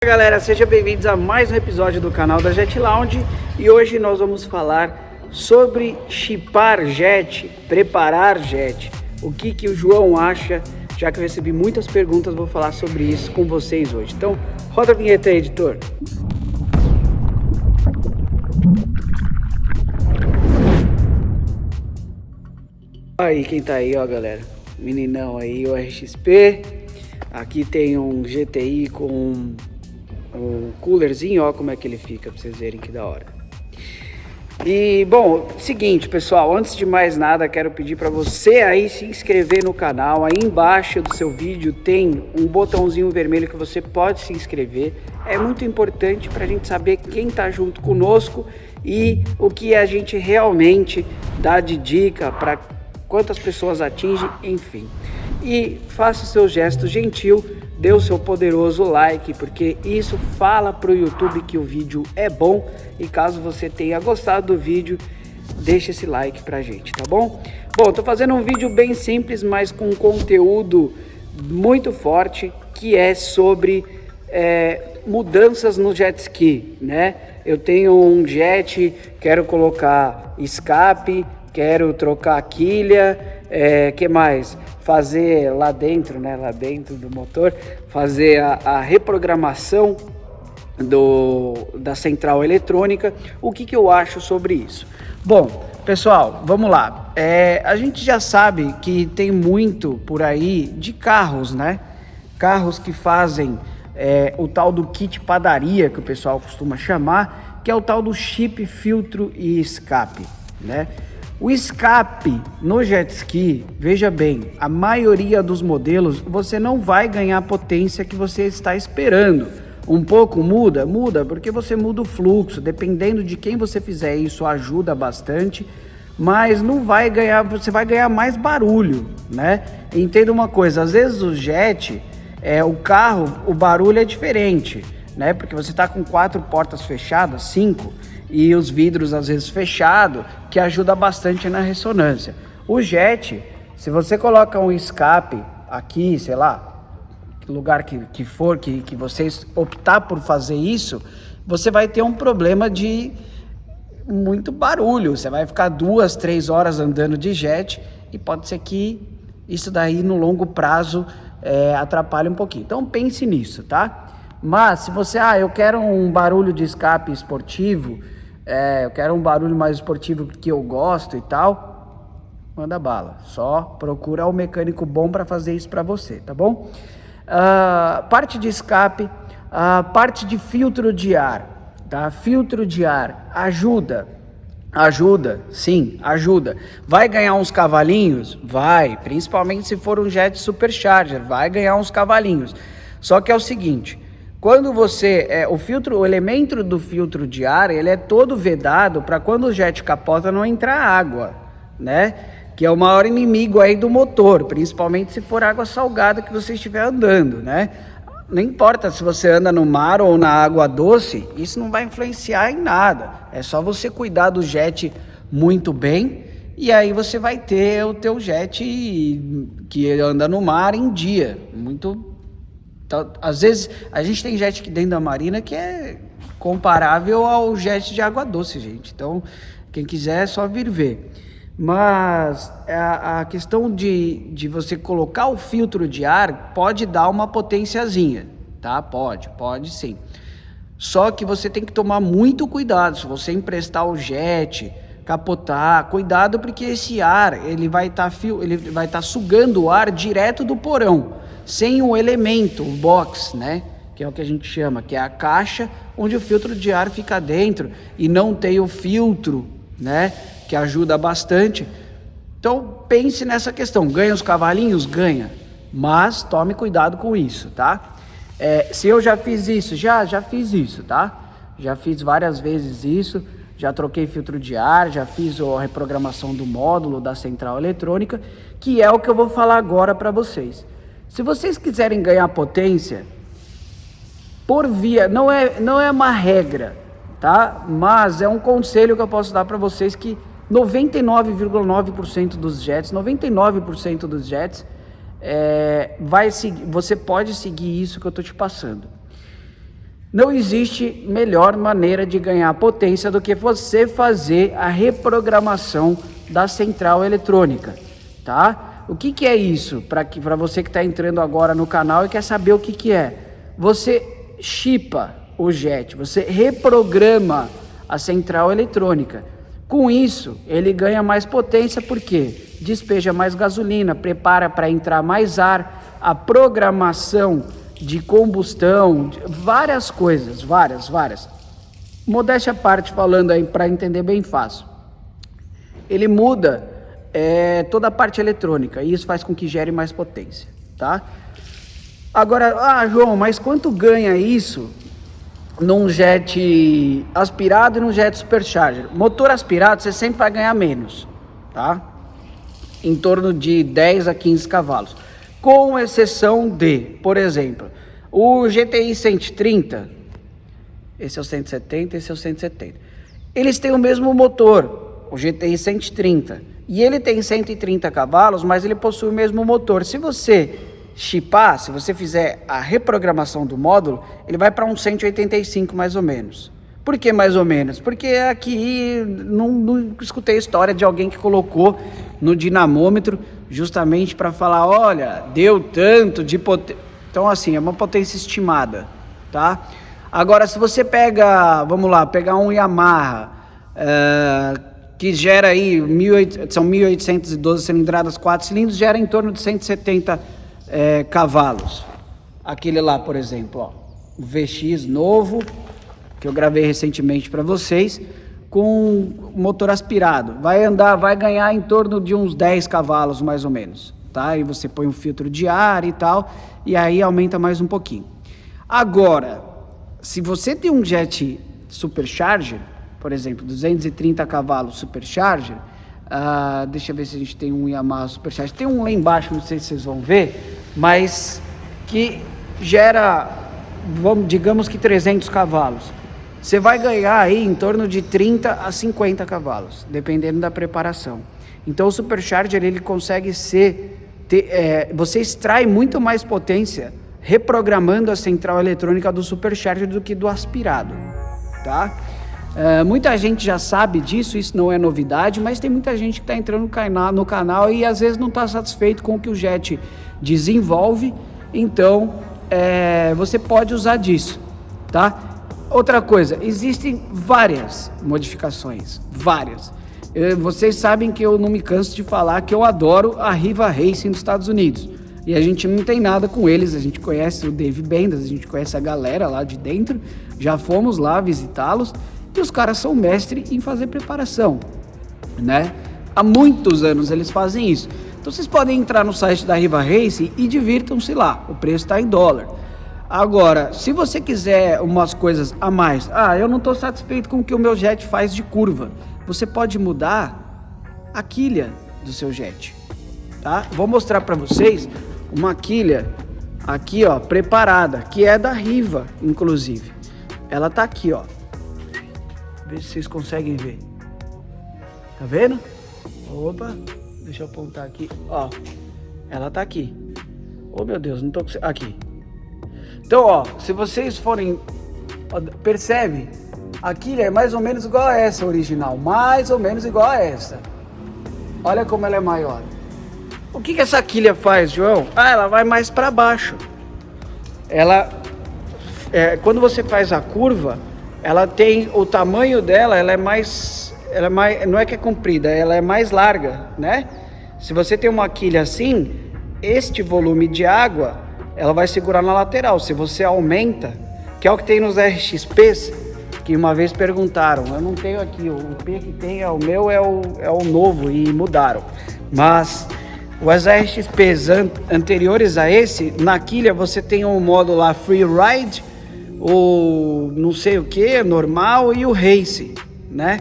Fala galera, sejam bem-vindos a mais um episódio do canal da Jet Lounge e hoje nós vamos falar sobre chipar jet, preparar jet. O que o João acha, já que eu recebi muitas perguntas, vou falar sobre isso com vocês hoje. Então, roda a vinheta aí, editor. Aí quem tá aí, ó galera, meninão aí, o RXP. Aqui tem um GTI com um coolerzinho, ó como é que ele fica, pra vocês verem que da hora. E bom, seguinte pessoal, antes de mais nada quero pedir para você aí se inscrever no canal. Aí embaixo do seu vídeo tem um botãozinho vermelho que você pode se inscrever. É muito importante para a gente saber quem tá junto conosco e o que a gente realmente dá de dica, para quantas pessoas atinge, enfim. E faça o seu gesto gentil, dê o seu poderoso like, porque isso fala para o YouTube que o vídeo é bom. E caso você tenha gostado do vídeo, deixa esse like pra gente, tá bom? Bom, tô fazendo um vídeo bem simples, mas com conteúdo muito forte, que é sobre mudanças no jet ski, né? Eu tenho um jet, quero colocar escape, quero trocar quilha, que mais? Fazer lá dentro, né? Lá dentro do motor, fazer a reprogramação da central eletrônica. O que eu acho sobre isso? Bom, pessoal, vamos lá. A gente já sabe que tem muito por aí de carros, né? Carros que fazem o tal do kit padaria, que o pessoal costuma chamar, que é o tal do chip, filtro e escape, né? O escape no jet ski, veja bem, a maioria dos modelos você não vai ganhar a potência que você está esperando. Um pouco muda, porque você muda o fluxo, dependendo de quem você fizer isso ajuda bastante, mas não vai ganhar, você vai ganhar mais barulho, né? Entenda uma coisa, às vezes o jet, o carro, o barulho é diferente, né? Porque você está com 4 portas fechadas, 5, e os vidros às vezes fechados, que ajuda bastante na ressonância. O jet, se você coloca um escape aqui, sei lá, lugar que for, que vocês optar por fazer isso, você vai ter um problema de muito barulho. Você vai ficar 2, 3 horas andando de jet e pode ser que isso daí no longo prazo atrapalhe um pouquinho. Então pense nisso, tá? Mas se você, eu quero um barulho de escape esportivo, eu quero um barulho mais esportivo porque eu gosto e tal, manda bala. Só procura um mecânico bom para fazer isso para você, tá bom? Parte de escape, parte de filtro de ar, tá? Filtro de ar ajuda, sim, ajuda. Vai ganhar uns cavalinhos? Vai, principalmente se for um jet supercharger, vai ganhar uns cavalinhos. Só que é o seguinte, quando você, o elemento do filtro de ar, ele é todo vedado para quando o jet capota não entrar água, né? Que é o maior inimigo aí do motor, principalmente se for água salgada que você estiver andando, né? Não importa se você anda no mar ou na água doce, isso não vai influenciar em nada. É só você cuidar do jet muito bem e aí você vai ter o teu jet que anda no mar em dia. Então, às vezes a gente tem jet aqui dentro da marina que é comparável ao jet de água doce, gente. Então, quem quiser é só vir ver. Mas a questão de você colocar o filtro de ar pode dar uma potenciazinha, tá? Pode sim. Só que você tem que tomar muito cuidado. Se você emprestar o jet, capotar, cuidado, porque esse ar ele vai estar sugando o ar direto do porão, sem o elemento, o box, né? Que é o que a gente chama, que é a caixa onde o filtro de ar fica dentro e não tem o filtro, né? Que ajuda bastante. Então pense nessa questão. Ganha os cavalinhos? Ganha, mas tome cuidado com isso, tá? Se eu já fiz isso, já fiz isso, tá? Já fiz várias vezes isso, já troquei filtro de ar, já fiz a reprogramação do módulo da central eletrônica, que é o que eu vou falar agora para vocês. Se vocês quiserem ganhar potência, por via, não é uma regra, tá? Mas é um conselho que eu posso dar para vocês que 99,9% dos jets, 99% dos jets, você pode seguir isso que eu tô te passando. Não existe melhor maneira de ganhar potência do que você fazer a reprogramação da central eletrônica, tá? O que é isso? Para você que está entrando agora no canal e quer saber o que é. Você chipa o jet, você reprograma a central eletrônica. Com isso, ele ganha mais potência porque despeja mais gasolina, prepara para entrar mais ar, a programação de combustão, várias coisas, várias. Modéstia à parte falando aí para entender bem fácil. Ele muda toda a parte eletrônica e isso faz com que gere mais potência, tá? Agora, João, mas quanto ganha isso num jet aspirado e num jet supercharger? Motor aspirado você sempre vai ganhar menos, tá? Em torno de 10 a 15 cavalos. Com exceção de, por exemplo, o GTI 130, esse é o 170, esse é o 170. Eles têm o mesmo motor, o GTI 130, e ele tem 130 cavalos, mas ele possui o mesmo motor. Se você chipar, se você fizer a reprogramação do módulo, ele vai para uns 185 mais ou menos. Por que mais ou menos? Porque aqui não escutei a história de alguém que colocou no dinamômetro justamente para falar, olha, deu tanto de potência. Então assim, é uma potência estimada, tá? Agora se você pega, vamos lá, pegar um Yamaha que gera aí são 1812 cilindradas, 4 cilindros, gera em torno de 170 cavalos. Aquele lá, por exemplo, ó, o VX novo, que eu gravei recentemente para vocês, com motor aspirado. Vai ganhar em torno de uns 10 cavalos mais ou menos, tá? E você põe um filtro de ar e tal, e aí aumenta mais um pouquinho. Agora, se você tem um jet supercharger, por exemplo, 230 cavalos supercharger, deixa eu ver se a gente tem um Yamaha supercharger. Tem um lá embaixo, não sei se vocês vão ver, mas que gera, digamos que 300 cavalos. Você vai ganhar aí em torno de 30 a 50 cavalos, dependendo da preparação. Então o supercharger ele consegue você extrai muito mais potência reprogramando a central eletrônica do supercharger do que do aspirado, tá? Muita gente já sabe disso, isso não é novidade, mas tem muita gente que está entrando no canal e às vezes não está satisfeito com o que o jet desenvolve, então você pode usar disso, tá? Outra coisa, existem várias modificações, várias. Vocês sabem que eu não me canso de falar que eu adoro a Riva Racing dos Estados Unidos. E a gente não tem nada com eles, a gente conhece o Dave Bendas, a gente conhece a galera lá de dentro, já fomos lá visitá-los e os caras são mestres em fazer preparação, né? Há muitos anos eles fazem isso. Então vocês podem entrar no site da Riva Racing e divirtam-se lá, o preço está em dólar. Agora, se você quiser umas coisas a mais, eu não estou satisfeito com o que o meu jet faz de curva, você pode mudar a quilha do seu jet, tá? Vou mostrar para vocês uma quilha aqui, ó, preparada, que é da Riva, inclusive. Ela tá aqui, ó. Vê se vocês conseguem ver. Tá vendo? Opa, deixa eu apontar aqui, ó. Ela tá aqui. Oh, meu Deus, não tô conseguindo. Aqui. Então, ó, se vocês forem, ó, percebe? A quilha é mais ou menos igual a essa original, mais ou menos igual a essa. Olha como ela é maior. O que essa quilha faz, João? Ela vai mais para baixo. Ela, quando você faz a curva, ela tem o tamanho dela, ela é mais, não é que é comprida, ela é mais larga, né? Se você tem uma quilha assim, este volume de água ela vai segurar na lateral. Se você aumenta, que é o que tem nos RXPs, que uma vez perguntaram, eu não tenho aqui, o P que tem o meu é o novo e mudaram, mas os RXPs anteriores a esse, na quilha você tem um modo lá Free Ride, o não sei o que, normal e o Race, né,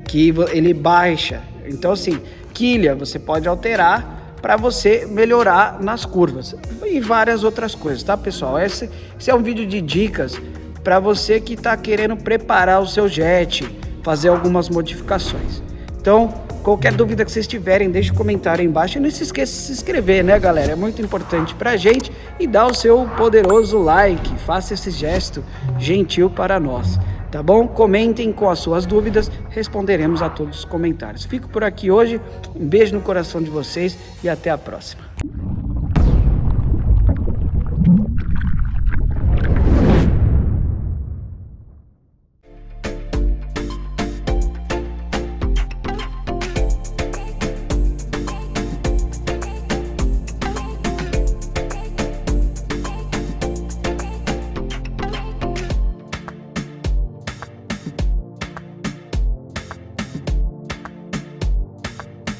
que ele baixa. Então assim, quilha você pode alterar para você melhorar nas curvas e várias outras coisas, tá, pessoal? Esse é um vídeo de dicas para você que está querendo preparar o seu jet, fazer algumas modificações. Então, Qualquer dúvida que vocês tiverem, deixe um comentário aí embaixo. E não se esqueça de se inscrever, né, galera? É muito importante pra gente. E dá o seu poderoso like. Faça esse gesto gentil para nós. Tá bom? Comentem com as suas dúvidas, responderemos a todos os comentários. Fico por aqui hoje, um beijo no coração de vocês e até a próxima.